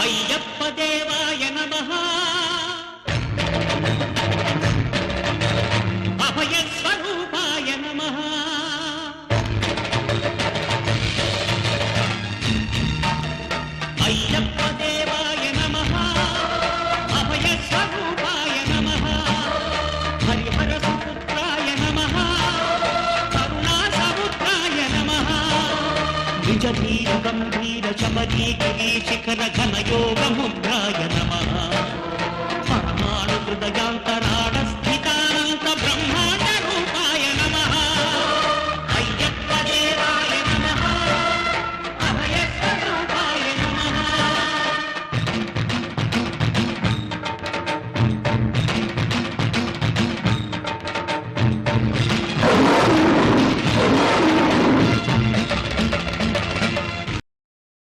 అయ్యప్ప దేవాయ నమః అభయ స్వరూపాయ నమః అయ్యప్ప దేవాయ నమః అభయ స్వరూపాయ నమః హరిహర సుపుత్రాయ నమః కరుణా సముద్రాయ నమః విజధీర గంభీర శబరీ గిరి శిఖర ఘన యోగ ముద్రాయ నమః పరమాణు హృదయాంతరాళ